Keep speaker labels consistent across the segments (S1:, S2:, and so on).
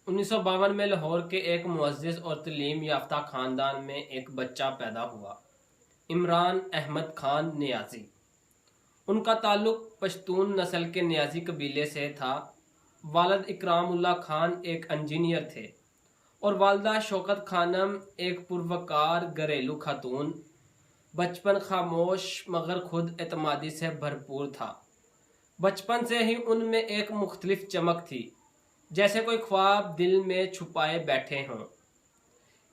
S1: 1952 में लाहौर के एक मुअज़्ज़िज़ और तालीम याफ्ता ख़ानदान में एक बच्चा पैदा हुआ, इमरान अहमद खान नियाज़ी। उनका ताल्लुक़ पश्तून नस्ल के नियाज़ी कबीले से था। वालिद इकरामुल्लाह खान एक इंजीनियर थे और वालदा शौकत खानम एक पुरवकार घरेलू खातून। बचपन खामोश मगर खुद एतमादी से भरपूर था। बचपन से ही उनमें एक मुख्तलिफ चमक थी, जैसे कोई ख्वाब दिल में छुपाए बैठे हों।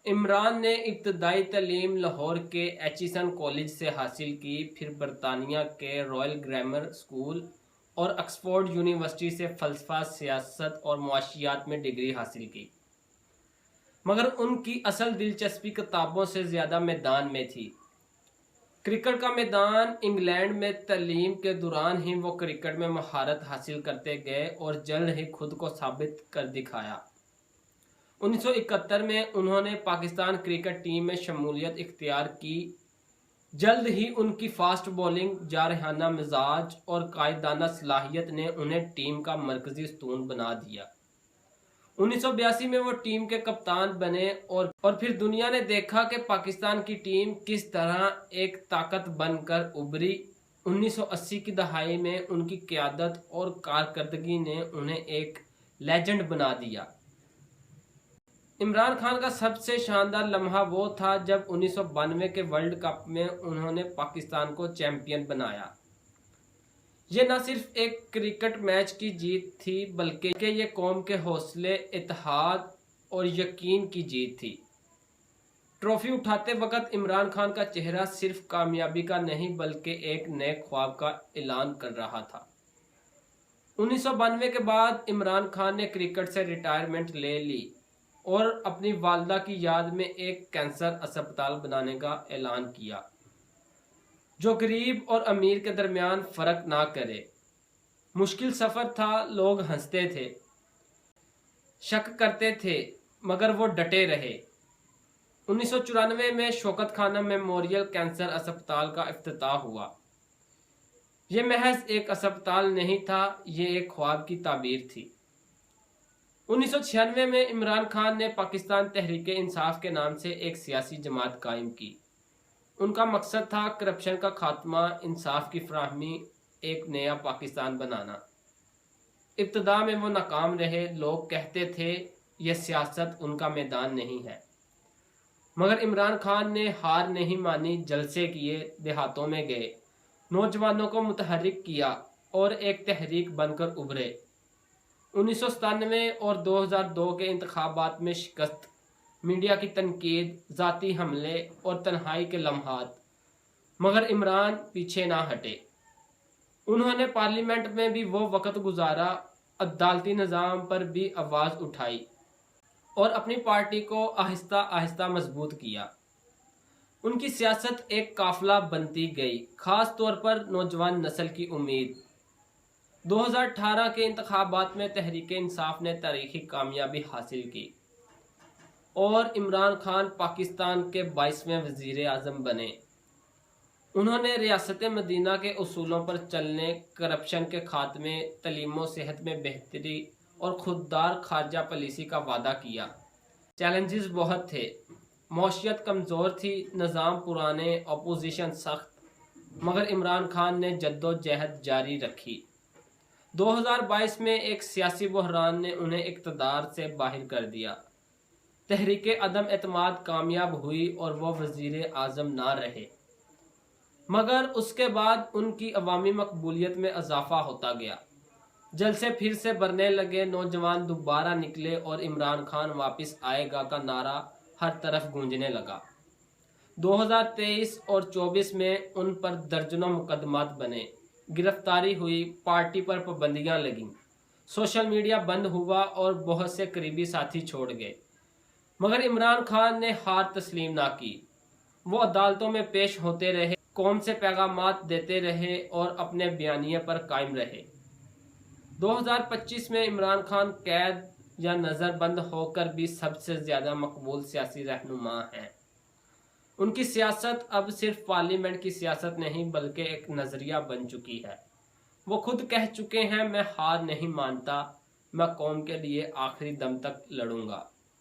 S1: इमरान ने इब्तदाई तालीम लाहौर के एचिसन कॉलेज से हासिल की, फिर बरतानिया के रॉयल ग्रामर स्कूल और ऑक्सफोर्ड यूनिवर्सिटी से फ़लसफ़ा, सियासत और मुआशियात में डिग्री हासिल की। मगर उनकी असल दिलचस्पी किताबों से ज़्यादा मैदान में थी। क्रिकेट का मैदान। इंग्लैंड में तालीम के दौरान ही वो क्रिकेट में महारत हासिल करते गए और जल्द ही खुद को साबित कर दिखाया। 1971 में उन्होंने पाकिस्तान क्रिकेट टीम में शमूलियत इख्तियार की। जल्द ही उनकी फास्ट बॉलिंग, जारहाना मिजाज और कायदाना सलाहियत ने उन्हें टीम का मरकजी स्तून बना दिया। 1982 में वो टीम के कप्तान बने और फिर दुनिया ने देखा कि पाकिस्तान की टीम किस तरह एक ताकत बनकर उभरी। 1980 की दहाई में उनकी क़यादत और कारकर्दगी ने उन्हें एक लेजेंड बना दिया। इमरान खान का सबसे शानदार लम्हा वो था जब 1992 के वर्ल्ड कप में उन्होंने पाकिस्तान को चैंपियन बनाया। ये न सिर्फ एक क्रिकेट मैच की जीत थी, बल्कि ये कौम के हौसले, इत्तेहाद और यकीन की जीत थी। ट्रॉफी उठाते वक्त इमरान खान का चेहरा सिर्फ कामयाबी का नहीं बल्कि एक नए ख्वाब का ऐलान कर रहा था। 1992 के बाद इमरान खान ने क्रिकेट से रिटायरमेंट ले ली और अपनी वालदा की याद में एक कैंसर अस्पताल बनाने का ऐलान किया, जो गरीब और अमीर के दरमियान फ़र्क ना करे। मुश्किल सफ़र था, लोग हंसते थे, शक करते थे, मगर वो डटे रहे। 1994 में शौकत खानम मेमोरियल कैंसर अस्पताल का इफ्तिताह हुआ। ये महज एक अस्पताल नहीं था, ये एक ख्वाब की ताबीर थी। 1996 में इमरान खान ने पाकिस्तान तहरीक इंसाफ के नाम से एक सियासी जमात कायम की। उनका मकसद था करप्शन का खात्मा, इंसाफ की फराहमी, एक नया पाकिस्तान बनाना। इब्तदा में वो नाकाम रहे। लोग कहते थे यह सियासत उनका मैदान नहीं है, मगर इमरान खान ने हार नहीं मानी। जलसे किए, देहातों में गए, नौजवानों को मुतहर्रिक किया और एक तहरीक बनकर उभरे। 1997 और 2002 के इंतखाबात में शिकस्त, मीडिया की तनकीद, ज़ाती हमले और तन्हाई के लम्हात, मगर इमरान पीछे ना हटे। उन्होंने पार्लियामेंट में भी वो वक्त गुजारा, अदालती निज़ाम पर भी आवाज़ उठाई और अपनी पार्टी को आहिस्ता आहिस्ता मजबूत किया। उनकी सियासत एक काफिला बनती गई, ख़ास तौर पर नौजवान नस्ल की उम्मीद। 2018 के इंतखाबात में तहरीक इंसाफ ने तारीखी कामयाबी हासिल की और इमरान खान पाकिस्तान के 22वें वज़ीर आज़म बने। उन्होंने रियासत मदीना के उसूलों पर चलने, करप्शन के खात्मे, तलीम व सेहत में बेहतरी और खुददार खारजा पॉलिसी का वादा किया। चैलेंजेस बहुत थे, मौशियत कमज़ोर थी, निज़ाम पुराने, अपोजिशन सख्त, मगर इमरान खान ने जद्दोजहद जारी रखी। 2022 में एक सियासी बहरान ने उन्हें इक़्तिदार से बाहर कर दिया। तहरीक अदम एतमाद कामयाब हुई और वो वज़ीर आज़म ना रहे, मगर उसके बाद उनकी अवामी मकबूलियत में इजाफा होता गया। जलसे फिर से बढ़ने लगे, नौजवान दोबारा निकले और इमरान खान वापस आएगा का नारा हर तरफ गूंजने लगा। 2023 और 24 में उन पर दर्जनों मुकदमात बने, गिरफ्तारी हुई, पार्टी पर पाबंदियां लगीं, सोशल मीडिया बंद हुआ और बहुत से करीबी साथी छोड़ गए। मगर इमरान खान ने हार तस्लीम ना की। वो अदालतों में पेश होते रहे, कौम से पैगामात देते रहे और अपने बयानिए पर कायम रहे। 2025 में इमरान खान कैद या नज़रबंद होकर भी सबसे ज़्यादा मकबूल सियासी रहनुमा हैं। उनकी सियासत अब सिर्फ पार्लियामेंट की सियासत नहीं बल्कि एक नज़रिया बन चुकी है। वो खुद कह चुके हैं, मैं हार नहीं मानता, میں قوم کے لیے آخری دم تک لڑوں گا۔